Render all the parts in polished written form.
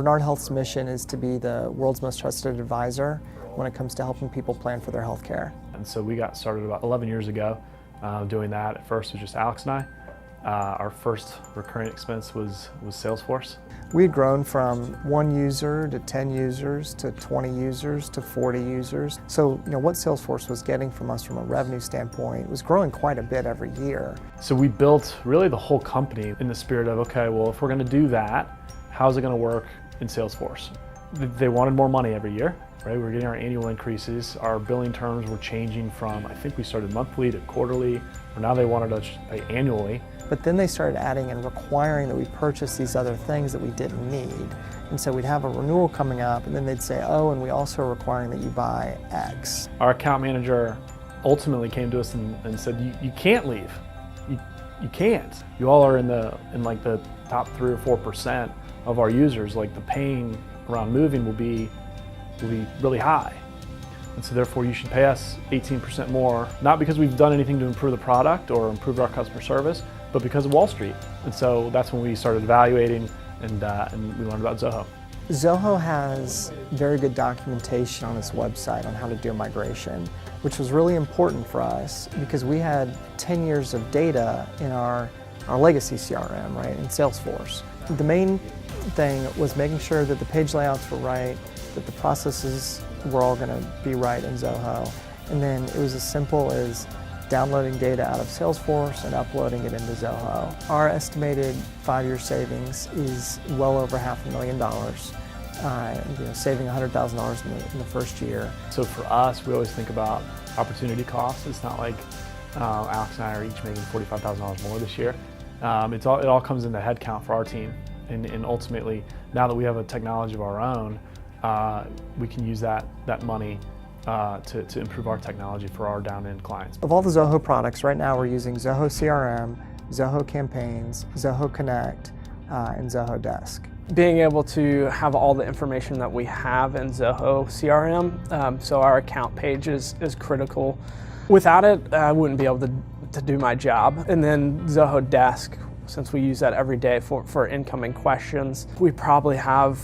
Bernard Health's mission is to be the world's most trusted advisor when it comes to helping people plan for their health care. And so we got started about 11 years ago doing that. At first it was just Alex and I. Our first recurring expense was Salesforce. We had grown from 1 user to 10 users to 20 users to 40 users. So what Salesforce was getting from us from a revenue standpoint was growing quite a bit every year. So we built really the whole company in the spirit of, okay, well, if we're going to do that, how's it going to work in Salesforce? They wanted more money every year, right? We were getting our annual increases. Our billing terms were changing from, I think we started monthly to quarterly, or now they wanted us to pay annually. But then they started adding and requiring that we purchase these other things that we didn't need. And so we'd have a renewal coming up, and then they'd say, oh, and we also are requiring that you buy X. Our account manager ultimately came to us and said, you can't leave. You can't. You all are in like the top 3 or 4% of our users. Like the pain around moving will be really high. And so therefore you should pay us 18% more, not because we've done anything to improve the product or improve our customer service, but because of Wall Street. And so that's when we started evaluating and we learned about Zoho. Zoho has very good documentation on its website on how to do a migration, which was really important for us because we had 10 years of data in our legacy CRM, right, in Salesforce. The main thing was making sure that the page layouts were right, that the processes were all going to be right in Zoho, and then it was as simple as downloading data out of Salesforce and uploading it into Zoho. Our estimated 5-year savings is well over $500,000, saving $100,000 in the first year. So for us, we always think about opportunity costs. It's not like Alex and I are each making $45,000 more this year. It all comes into headcount for our team, and ultimately, now that we have a technology of our own, we can use that money to improve our technology for our down-end clients. Of all the Zoho products, right now we're using Zoho CRM, Zoho Campaigns, Zoho Connect, and Zoho Desk. Being able to have all the information that we have in Zoho CRM, so our account page is critical. Without it, I wouldn't be able to do my job. And then Zoho Desk, since we use that every day for incoming questions, we probably have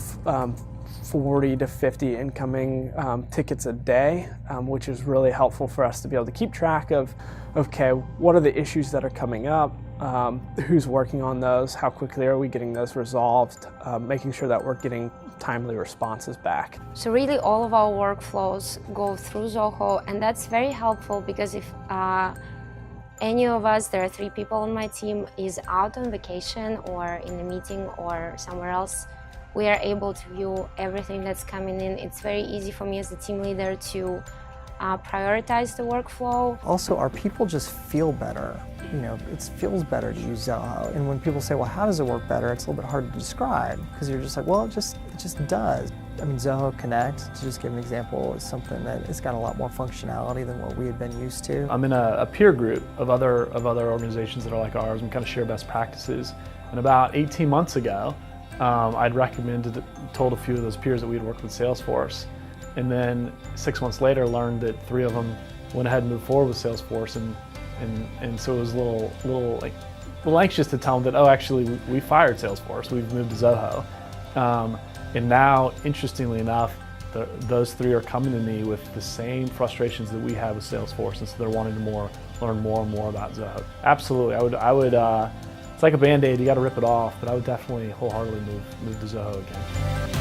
40 to 50 incoming tickets a day, which is really helpful for us to be able to keep track of, okay, what are the issues that are coming up, who's working on those, how quickly are we getting those resolved, making sure that we're getting timely responses back. So really all of our workflows go through Zoho, and that's very helpful because if any of us, there are 3 people on my team, is out on vacation or in a meeting or somewhere else, we are able to view everything that's coming in. It's very easy for me as the team leader to prioritize the workflow. Also, our people just feel better. It feels better to use Zoho. And when people say, well, how does it work better? It's a little bit hard to describe because you're just like, well, it just does. I mean, Zoho Connect, to just give an example, is something that has got a lot more functionality than what we had been used to. I'm in a peer group of other organizations that are like ours. We kind of share best practices. And about 18 months ago, I'd told a few of those peers that we had worked with Salesforce, and then 6 months later learned that 3 of them went ahead and moved forward with Salesforce, and so it was a little anxious to tell them that, oh, actually we fired Salesforce, we've moved to Zoho, and now interestingly enough, those 3 are coming to me with the same frustrations that we had with Salesforce, and so they're wanting to learn more and more about Zoho. Absolutely, I would. It's like a Band-Aid, you got to rip it off, but I would definitely wholeheartedly move to Zoho again.